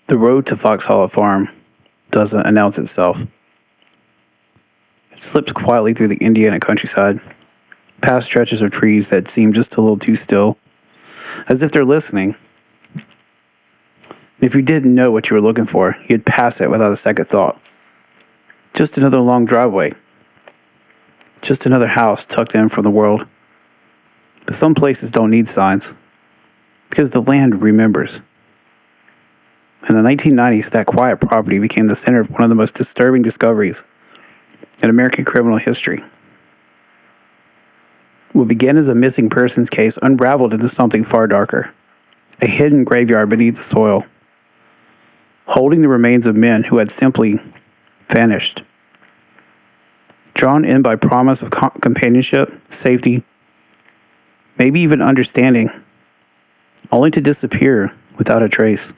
The road to Fox Hollow Farm doesn't announce itself. It slips quietly through the Indiana countryside, past stretches of trees that seem just a little too still, as if they're listening. If you didn't know what you were looking for, you'd pass it without a second thought. Just another long driveway. Just another house tucked in from the world. But some places don't need signs, because the land remembers. In the 1990s, that quiet property became the center of one of the most disturbing discoveries in American criminal history. What began as a missing persons case unraveled into something far darker, a hidden graveyard beneath the soil, holding the remains of men who had simply vanished. Drawn in by promise of companionship, safety, maybe even understanding, only to disappear without a trace.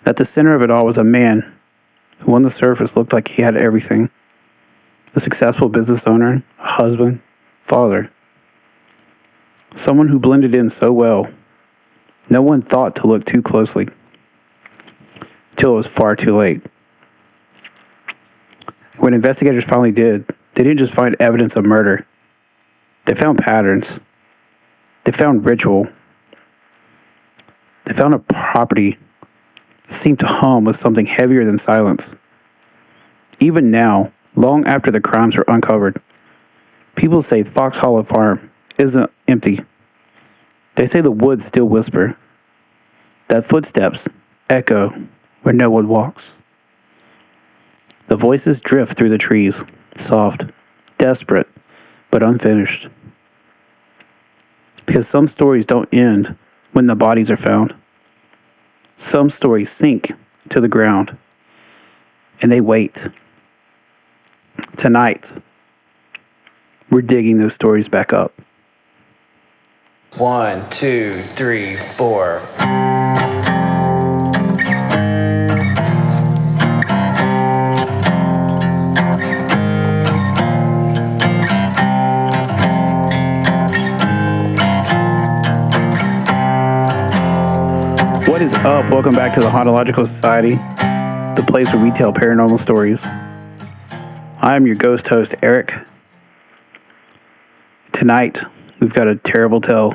At the center of it all was a man who on the surface looked like he had everything. A successful business owner, a husband, father. Someone who blended in so well, no one thought to look too closely. Till it was far too late. When investigators finally did, they didn't just find evidence of murder. They found patterns. They found ritual. They found a property that seemed to hum with something heavier than silence. Even now, long after the crimes were uncovered, people say Fox Hollow Farm isn't empty. They say the woods still whisper, that footsteps echo where no one walks. The voices drift through the trees, soft, desperate, but unfinished. Because some stories don't end when the bodies are found. Some stories sink to the ground, and they wait. Tonight, we're digging those stories back up. 1, 2, 3, 4. What is up? Welcome back to the Hauntological Society, the place where we tell paranormal stories. I am your ghost host, Erik. Tonight, we've got a terrible tale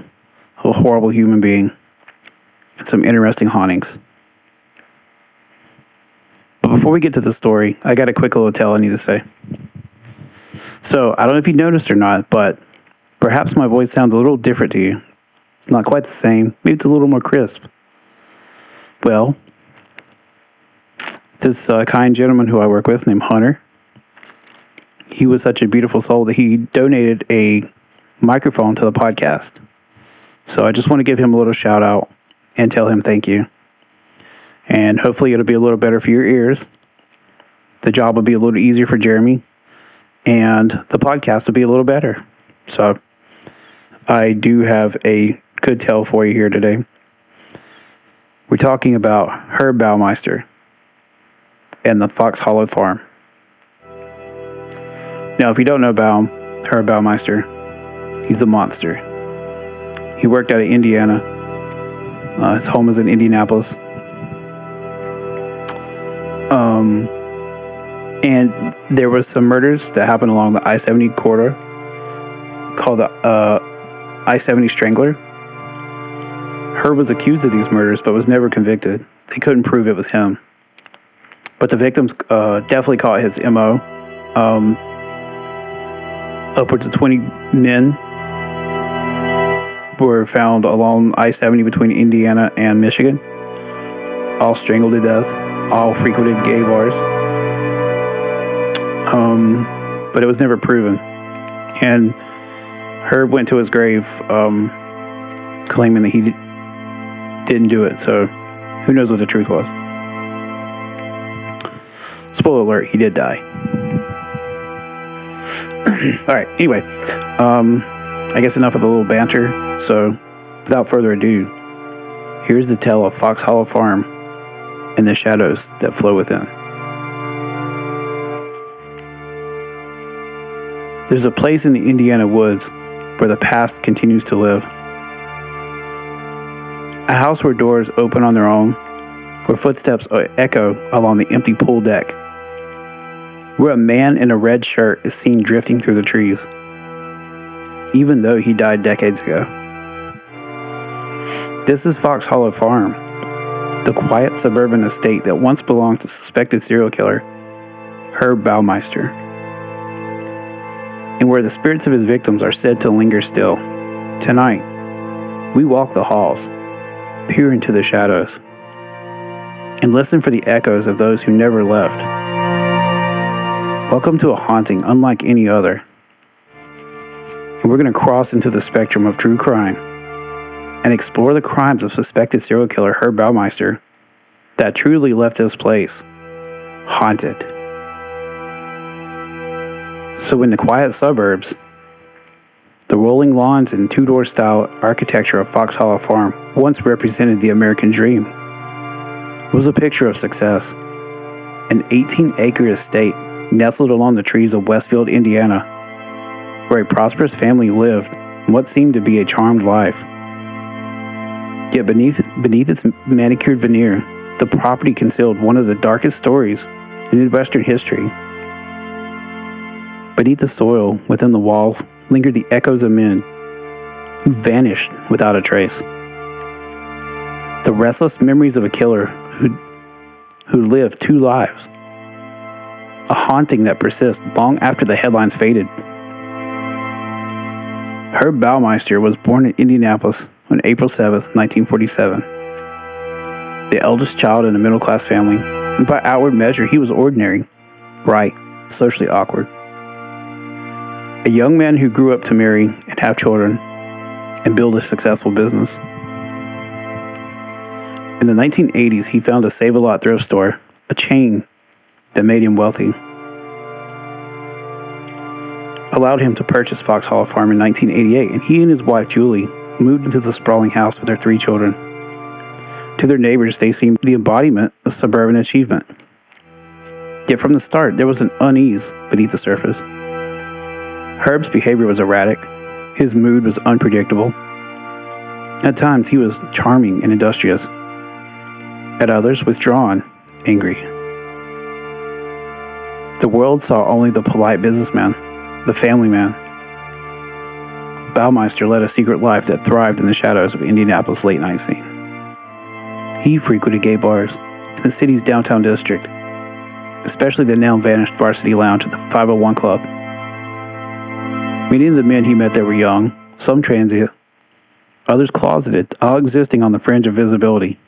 of a horrible human being and some interesting hauntings. But before we get to the story, I got a quick little tale I need to say. So, I don't know if you noticed or not, but perhaps my voice sounds a little different to you. It's not quite the same. Maybe it's a little more crisp. Well, this kind gentleman who I work with named Hunter, he was such a beautiful soul that he donated a microphone to the podcast. So I just want to give him a little shout out and tell him thank you. And hopefully it'll be a little better for your ears. The job will be a little easier for Jeremy. And the podcast will be a little better. So I do have a good tale for you here today. We're talking about Herb Baumeister and the Fox Hollow Farm. Now, if you don't know Herb Baumeister, he's a monster. He worked out of Indiana. His home is in Indianapolis. And there was some murders that happened along the I-70 corridor called the I-70 Strangler. Herb was accused of these murders, but was never convicted. They couldn't prove it was him. But the victims definitely caught his MO. Upwards of 20 men were found along I-70 between Indiana and Michigan. All strangled to death. All frequented gay bars. But it was never proven. And Herb went to his grave claiming that he didn't do it, so who knows what the truth was. Spoiler alert, he did die. Alright, anyway, I guess enough of the little banter, so without further ado, here's the tale of Fox Hollow Farm and the shadows that flow within. There's a place in the Indiana woods where the past continues to live. A house where doors open on their own, where footsteps echo along the empty pool deck, where a man in a red shirt is seen drifting through the trees, even though he died decades ago. This is Fox Hollow Farm, the quiet suburban estate that once belonged to suspected serial killer Herb Baumeister, and where the spirits of his victims are said to linger still. Tonight, we walk the halls, peer into the shadows, and listen for the echoes of those who never left. Welcome to a haunting unlike any other. And we're going to cross into the spectrum of true crime and explore the crimes of suspected serial killer Herb Baumeister that truly left this place haunted. So in the quiet suburbs, the rolling lawns and two-door style architecture of Fox Hollow Farm once represented the American dream. It was a picture of success. An 18-acre estate nestled along the trees of Westfield, Indiana, where a prosperous family lived in what seemed to be a charmed life. Yet beneath its manicured veneer, the property concealed one of the darkest stories in Midwestern history. Beneath the soil, within the walls, lingered the echoes of men who vanished without a trace. The restless memories of a killer who lived two lives. A haunting that persists long after the headlines faded. Herb Baumeister was born in Indianapolis on April 7, 1947. The eldest child in a middle-class family, and by outward measure, he was ordinary, bright, socially awkward. A young man who grew up to marry and have children and build a successful business. In the 1980s, he found a Save-A-Lot thrift store, a chain that made him wealthy. Allowed him to purchase Fox Hollow Farm in 1988, and he and his wife, Julie, moved into the sprawling house with their 3 children. To their neighbors, they seemed the embodiment of suburban achievement. Yet from the start, there was an unease beneath the surface. Herb's behavior was erratic. His mood was unpredictable. At times, he was charming and industrious. At others, withdrawn, angry. The world saw only the polite businessman, the family man. Baumeister led a secret life that thrived in the shadows of Indianapolis' late-night scene. He frequented gay bars in the city's downtown district, especially the now-vanished Varsity Lounge at the 501 Club. Many of the men he met there were young, some transient, others closeted, all existing on the fringe of visibility,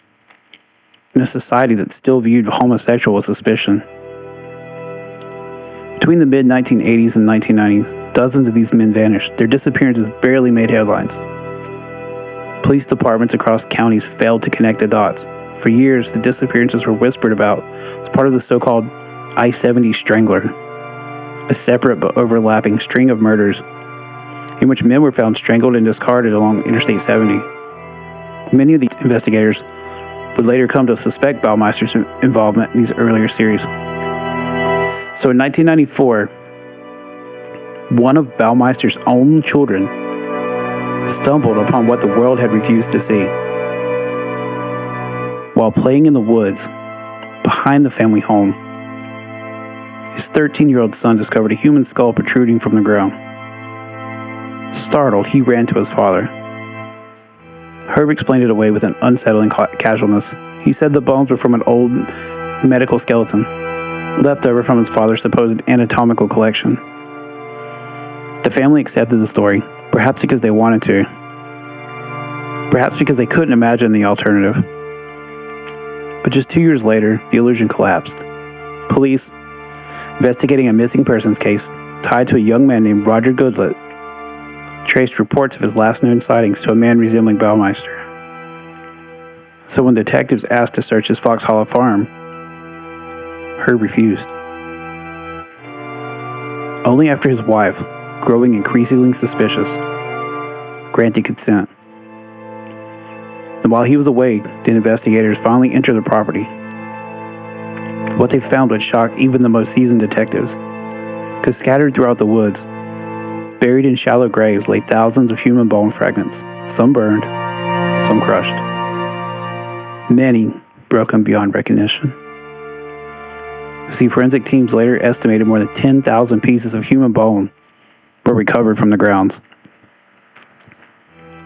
in a society that still viewed homosexual with suspicion. Between the mid-1980s and 1990s, dozens of these men vanished. Their disappearances barely made headlines. Police departments across counties failed to connect the dots. For years, the disappearances were whispered about as part of the so-called I-70 Strangler, a separate but overlapping string of murders in which men were found strangled and discarded along Interstate 70. Many of these investigators would later come to suspect Baumeister's involvement in these earlier series. So in 1994, one of Baumeister's own children stumbled upon what the world had refused to see. While playing in the woods behind the family home, his 13-year-old son discovered a human skull protruding from the ground. Startled, he ran to his father. Herb explained it away with an unsettling casualness. He said the bones were from an old medical skeleton, left over from his father's supposed anatomical collection. The family accepted the story, perhaps because they wanted to, perhaps because they couldn't imagine the alternative. But just 2 years later, the illusion collapsed. Police, investigating a missing persons case tied to a young man named Roger Goodlett, traced reports of his last known sightings to a man resembling Baumeister. So when detectives asked to search his Fox Hollow Farm, Herb refused. Only after his wife, growing increasingly suspicious, granted consent. And while he was away, the investigators finally entered the property. What they found would shock even the most seasoned detectives, because scattered throughout the woods, buried in shallow graves, lay thousands of human bone fragments, some burned, some crushed. Many broken beyond recognition. See, forensic teams later estimated more than 10,000 pieces of human bone were recovered from the grounds.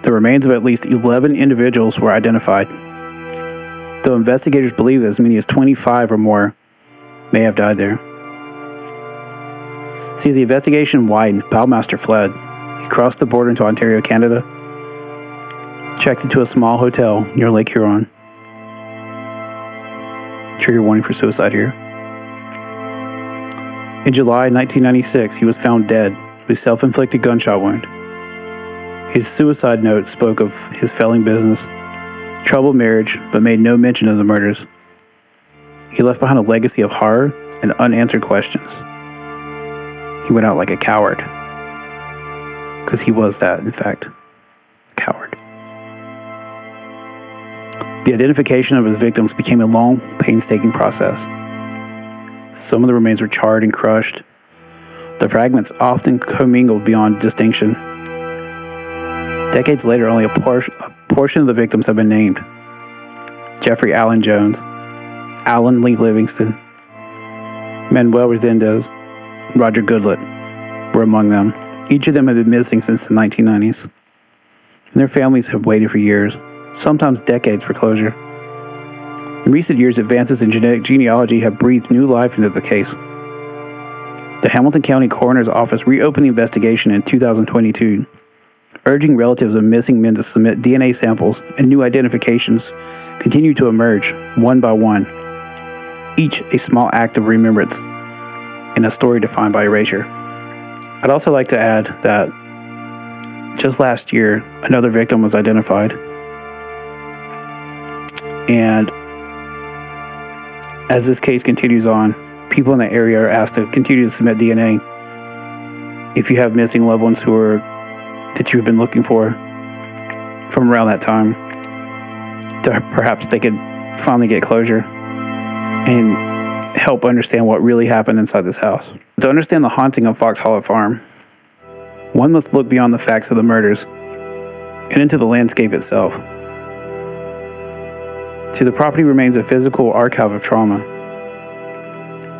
The remains of at least 11 individuals were identified, though investigators believe as many as 25 or more may have died there. See, as the investigation widened, Baumeister fled. He crossed the border into Ontario, Canada, checked into a small hotel near Lake Huron. Trigger warning for suicide here. In July 1996, he was found dead with a self-inflicted gunshot wound. His suicide note spoke of his failing business, troubled marriage, but made no mention of the murders. He left behind a legacy of horror and unanswered questions. He went out like a coward. Because he was that, in fact, a coward. The identification of his victims became a long, painstaking process. Some of the remains were charred and crushed. The fragments often commingled beyond distinction. Decades later, only a portion of the victims have been named. Jeffrey Allen Jones, Alan Lee Livingston, Manuel Resendez, Roger Goodlett were among them. Each of them have been missing since the 1990s. And their families have waited for years, sometimes decades, for closure. In recent years, advances in genetic genealogy have breathed new life into the case. The Hamilton County Coroner's Office reopened the investigation in 2022, urging relatives of missing men to submit DNA samples, and new identifications continue to emerge one by one, each a small act of remembrance in a story defined by erasure. I'd also like to add that just last year, another victim was identified, and as this case continues on, people in the area are asked to continue to submit DNA if you have missing loved ones that you've been looking for from around that time, to perhaps they could finally get closure and help understand what really happened inside this house. To understand the haunting of Fox Hollow Farm, one must look beyond the facts of the murders and into the landscape itself. See, the property remains a physical archive of trauma.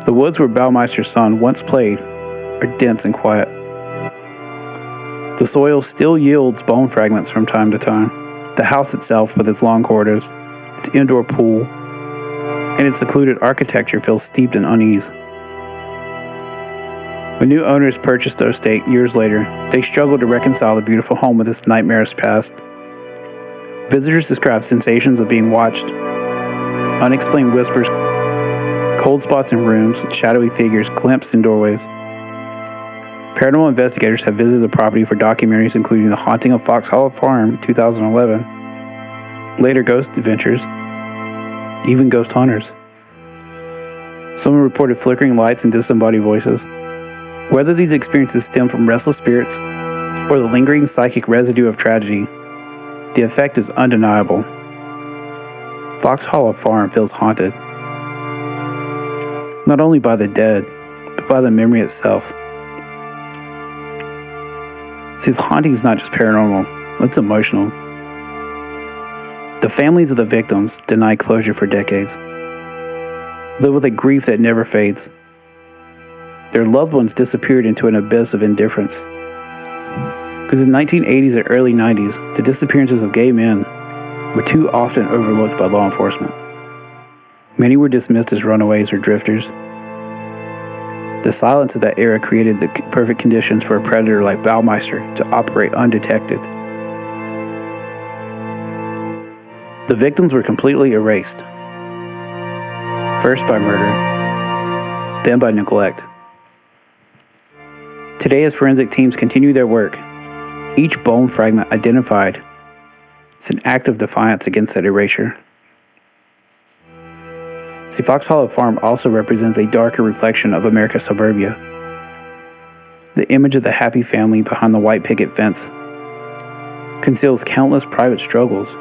The woods where Baumeister's son once played are dense and quiet. The soil still yields bone fragments from time to time. The house itself, with its long corridors, its indoor pool, and its secluded architecture, feels steeped in unease. When new owners purchased the estate years later, they struggled to reconcile the beautiful home with its nightmarish past. Visitors describe sensations of being watched, unexplained whispers, cold spots in rooms, and shadowy figures glimpsed in doorways. Paranormal investigators have visited the property for documentaries including The Haunting of Fox Hollow Farm in 2011, later Ghost Adventures, even Ghost Hunters. Some have reported flickering lights and disembodied voices. Whether these experiences stem from restless spirits or the lingering psychic residue of tragedy, the effect is undeniable. Fox Hollow Farm feels haunted, not only by the dead, but by the memory itself. See, the haunting is not just paranormal, it's emotional. The families of the victims, denied closure for decades, live with a grief that never fades. Their loved ones disappeared into an abyss of indifference. Because in the 1980s and early 90s, the disappearances of gay men were too often overlooked by law enforcement. Many were dismissed as runaways or drifters. The silence of that era created the perfect conditions for a predator like Baumeister to operate undetected. The victims were completely erased. First by murder, then by neglect. Today, as forensic teams continue their work, each bone fragment identified is an act of defiance against that erasure. See, Fox Hollow Farm also represents a darker reflection of America's suburbia. The image of the happy family behind the white picket fence conceals countless private struggles.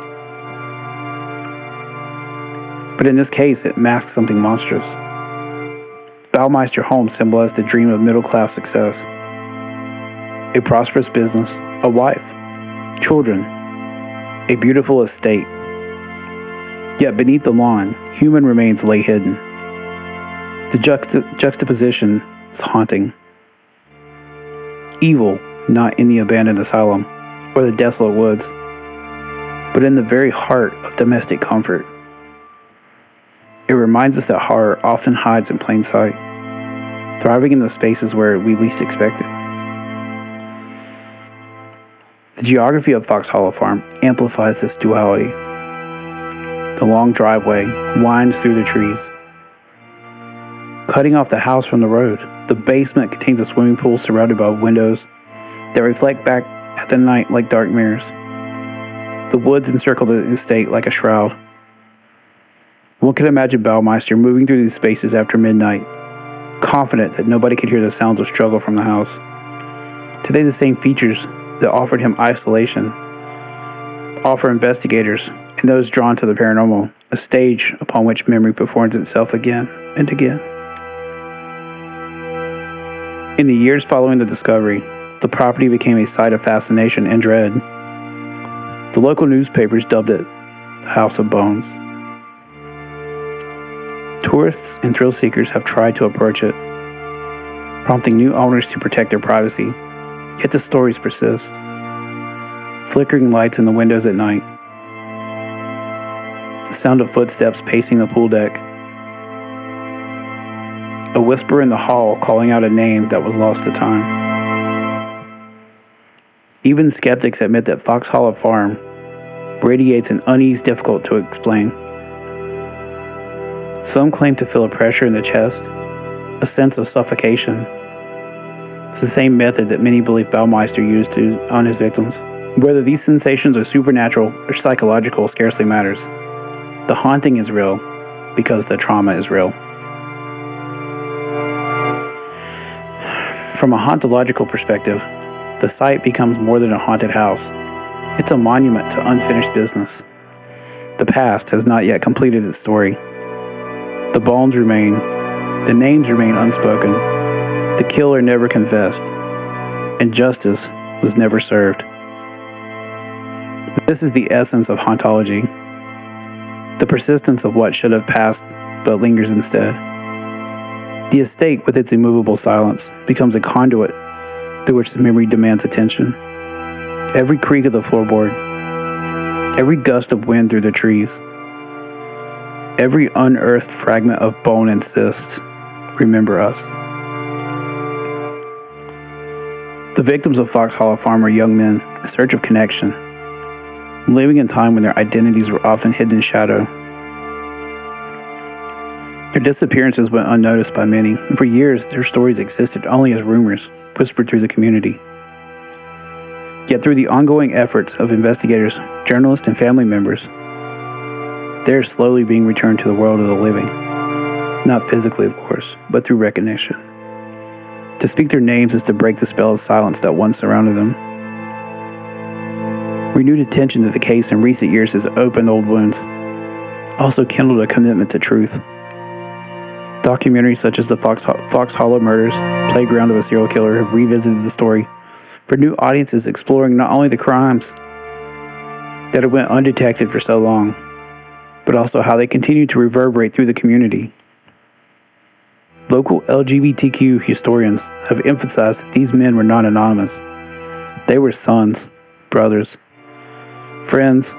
But in this case, it masks something monstrous. Baumeister home symbolized the dream of middle-class success. A prosperous business, a wife, children, a beautiful estate. Yet beneath the lawn, human remains lay hidden. The juxtaposition is haunting. Evil, not in the abandoned asylum or the desolate woods, but in the very heart of domestic comfort. It reminds us that horror often hides in plain sight, thriving in the spaces where we least expect it. The geography of Fox Hollow Farm amplifies this duality. The long driveway winds through the trees, cutting off the house from the road. The basement contains a swimming pool surrounded by windows that reflect back at the night like dark mirrors. The woods encircle the estate like a shroud. One can imagine Baumeister moving through these spaces after midnight, confident that nobody could hear the sounds of struggle from the house. Today, the same features that offered him isolation offer investigators and those drawn to the paranormal a stage upon which memory performs itself again and again. In the years following the discovery, the property became a site of fascination and dread. The local newspapers dubbed it the House of Bones. Tourists and thrill seekers have tried to approach it, prompting new owners to protect their privacy. Yet the stories persist. Flickering lights in the windows at night, the sound of footsteps pacing the pool deck, a whisper in the hall calling out a name that was lost to time. Even skeptics admit that Fox Hollow Farm radiates an unease difficult to explain. Some claim to feel a pressure in the chest, a sense of suffocation. It's the same method that many believe Baumeister used on his victims. Whether these sensations are supernatural or psychological scarcely matters. The haunting is real because the trauma is real. From a hauntological perspective, the site becomes more than a haunted house. It's a monument to unfinished business. The past has not yet completed its story. The bones remain, the names remain unspoken, the killer never confessed, and justice was never served. This is the essence of hauntology, the persistence of what should have passed but lingers instead. The estate, with its immovable silence, becomes a conduit through which the memory demands attention. Every creak of the floorboard, every gust of wind through the trees, every unearthed fragment of bone insists, remember us. The victims of Fox Hollow Farm are young men in search of connection, living in a time when their identities were often hidden in shadow. Their disappearances went unnoticed by many, and for years their stories existed only as rumors whispered through the community. Yet through the ongoing efforts of investigators, journalists, and family members, they are slowly being returned to the world of the living. Not physically, of course, but through recognition. To speak their names is to break the spell of silence that once surrounded them. Renewed attention to the case in recent years has opened old wounds, also kindled a commitment to truth. Documentaries such as the Fox Hollow Murders, Playground of a Serial Killer, have revisited the story for new audiences, exploring not only the crimes that have went undetected for so long, but also how they continue to reverberate through the community. Local LGBTQ historians have emphasized that these men were not anonymous. They were sons, brothers, friends,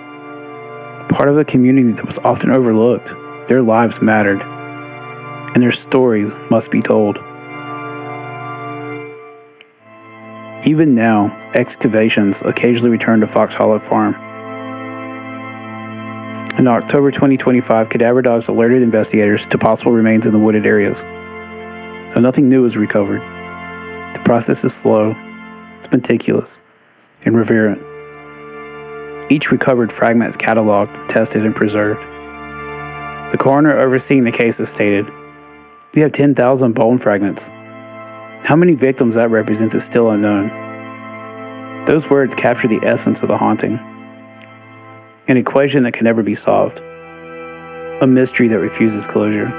part of a community that was often overlooked. Their lives mattered, and their stories must be told. Even now, excavations occasionally return to Fox Hollow Farm. In October 2025, cadaver dogs alerted investigators to possible remains in the wooded areas. Though nothing new is recovered, the process is slow, it's meticulous, and reverent. Each recovered fragment is cataloged, tested, and preserved. The coroner overseeing the case has stated, "We have 10,000 bone fragments. How many victims that represents is still unknown." Those words capture the essence of the haunting. An equation that can never be solved. A mystery that refuses closure.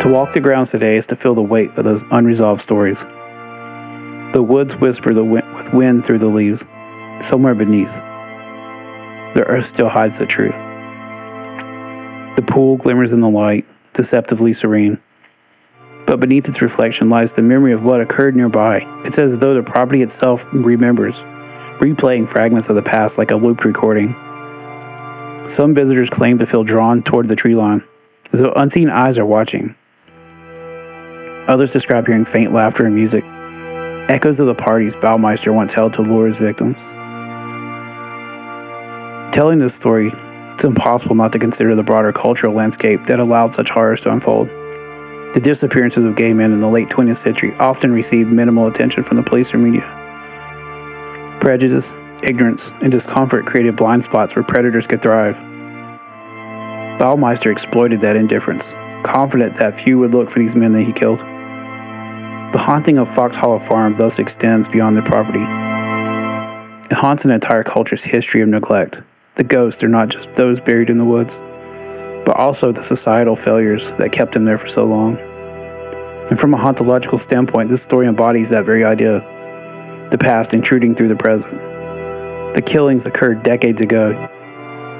To walk the grounds today is to feel the weight of those unresolved stories. The woods whisper with wind through the leaves, somewhere beneath. the earth still hides the truth. The pool glimmers in the light, deceptively serene. But beneath its reflection lies the memory of what occurred nearby. It's as though the property itself remembers, replaying fragments of the past like a looped recording. Some visitors claim to feel drawn toward the tree line, as though unseen eyes are watching. Others describe hearing faint laughter and music, echoes of the parties Baumeister once held to lure his victims. Telling this story, it's impossible not to consider the broader cultural landscape that allowed such horrors to unfold. The disappearances of gay men in the late 20th century often received minimal attention from the police or media. Prejudice, ignorance, and discomfort created blind spots where predators could thrive. Baumeister exploited that indifference, confident that few would look for these men that he killed. The haunting of Fox Hollow Farm thus extends beyond the property. It haunts an entire culture's history of neglect. The ghosts are not just those buried in the woods, but also the societal failures that kept them there for so long. And from a hauntological standpoint, this story embodies that very idea, the past intruding through the present. The killings occurred decades ago.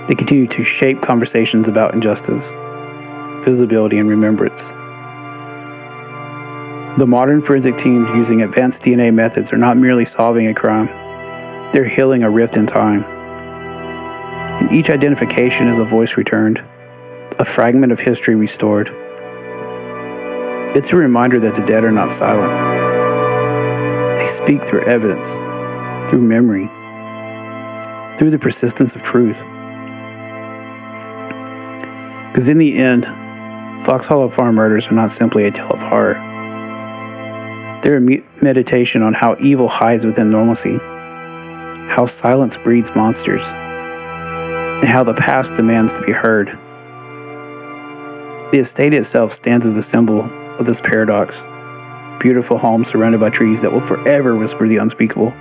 They continue to shape conversations about injustice, visibility, and remembrance. The modern forensic teams using advanced DNA methods are not merely solving a crime, they're healing a rift in time. And each identification is a voice returned, a fragment of history restored. It's a reminder that the dead are not silent. They speak through evidence, through memory, through the persistence of truth. Because in the end, Fox Hollow Farm murders are not simply a tale of horror. They're a meditation on how evil hides within normalcy, how silence breeds monsters, and how the past demands to be heard. The estate itself stands as a symbol of this paradox. Beautiful homes surrounded by trees that will forever whisper the unspeakable.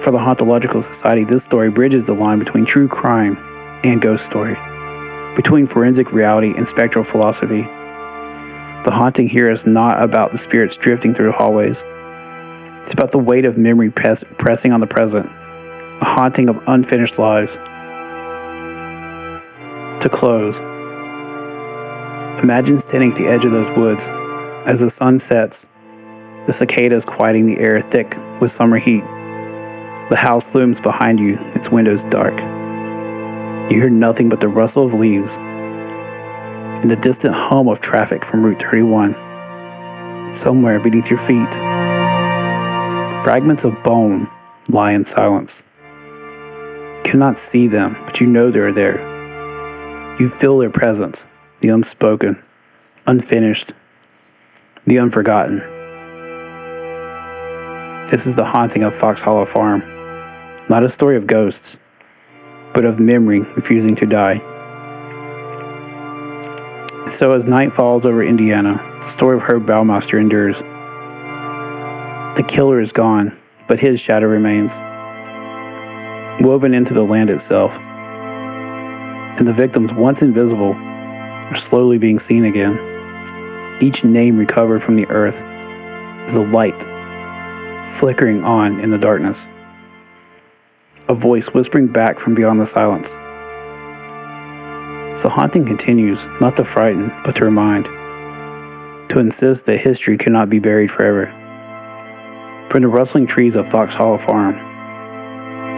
For the Hauntological Society, this story bridges the line between true crime and ghost story, between forensic reality and spectral philosophy. The haunting here is not about the spirits drifting through hallways. It's about the weight of memory pressing on the present, a haunting of unfinished lives. To close, imagine standing at the edge of those woods as the sun sets, the cicadas quieting the air thick with summer heat. The house looms behind you, its windows dark. You hear nothing but the rustle of leaves and the distant hum of traffic from Route 31. Somewhere beneath your feet, fragments of bone lie in silence. You cannot see them, but you know they're there. You feel their presence, the unspoken, unfinished, the unforgotten. This is the haunting of Fox Hollow Farm, not a story of ghosts, but of memory refusing to die. So as night falls over Indiana, the story of Herb Baumeister endures. The killer is gone, but his shadow remains, woven into the land itself. And the victims, once invisible, are slowly being seen again. Each name recovered from the earth is a light flickering on in the darkness. A voice whispering back from beyond the silence. So the haunting continues, not to frighten, but to remind. To insist that history cannot be buried forever. From the rustling trees of Fox Hollow Farm,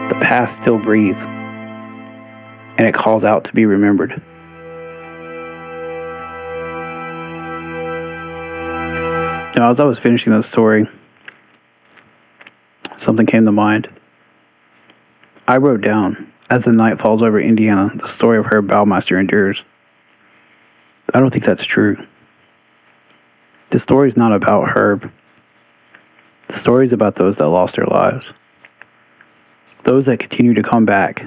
the past still breathes, and it calls out to be remembered. Now, as I was finishing this story, something came to mind. I wrote down, as the night falls over Indiana, the story of Herb Baumeister endures. I don't think that's true. The story is not about Herb. The story is about those that lost their lives. Those that continue to come back.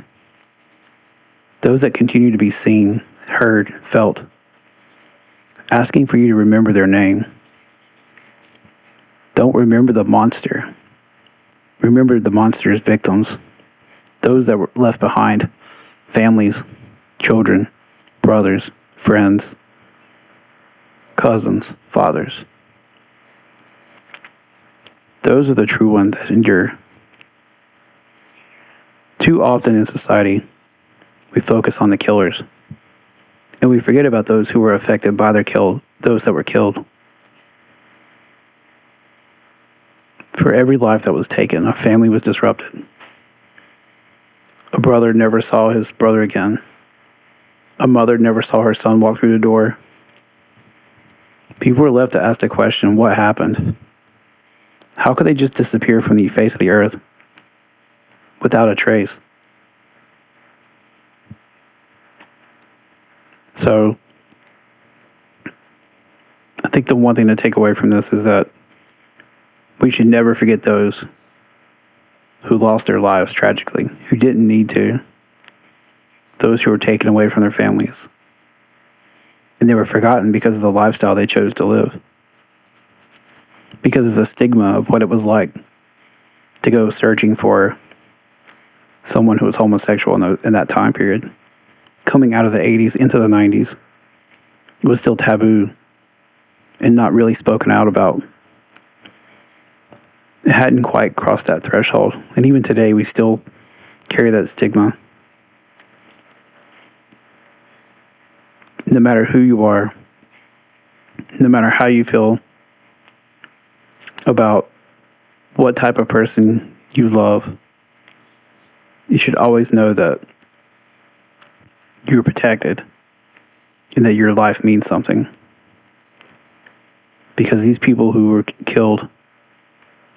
Those that continue to be seen, heard, felt, asking for you to remember their name. Don't remember the monster. Remember the monster's victims, those that were left behind, families, children, brothers, friends, cousins, fathers. Those are the true ones that endure. Too often in society, we focus on the killers, and we forget about those who were affected by those that were killed. For every life that was taken, a family was disrupted. A brother never saw his brother again. A mother never saw her son walk through the door. People were left to ask the question, what happened? How could they just disappear from the face of the earth without a trace? So, I think the one thing to take away from this is that we should never forget those who lost their lives tragically, who didn't need to, those who were taken away from their families. And they were forgotten because of the lifestyle they chose to live, because of the stigma of what it was like to go searching for someone who was homosexual in that time period. Coming out of the 80s into the 90s, it was still taboo and not really spoken out about. It hadn't quite crossed that threshold. And even today, we still carry that stigma. No matter who you are, no matter how you feel about what type of person you love, you should always know that you're protected and that your life means something. Because these people who were killed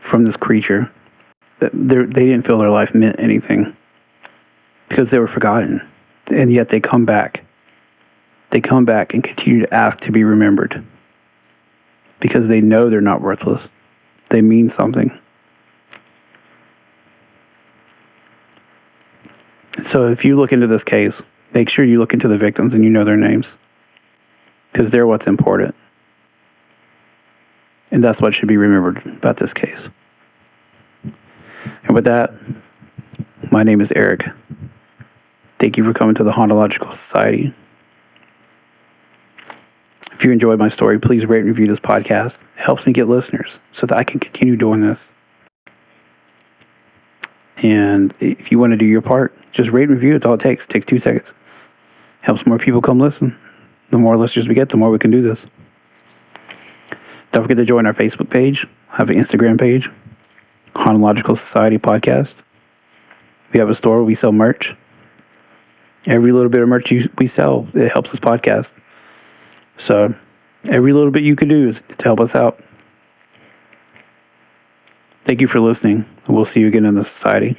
from this creature, they didn't feel their life meant anything because they were forgotten. And yet they come back. They come back and continue to ask to be remembered because they know they're not worthless. They mean something. So if you look into this case, make sure you look into the victims and you know their names because they're what's important. And that's what should be remembered about this case. And with that, my name is Erik. Thank you for coming to the Hauntological Society. If you enjoyed my story, please rate and review this podcast. It helps me get listeners so that I can continue doing this. And if you want to do your part, just rate and review. It's all it takes. It takes 2 seconds. Helps more people come listen. The more listeners we get, the more we can do this. Don't forget to join our Facebook page. I have an Instagram page, Hauntological Society Podcast. We have a store where we sell merch. Every little bit of merch we sell, it helps this podcast. So every little bit you can do is to help us out. Thank you for listening. We'll see you again in the society.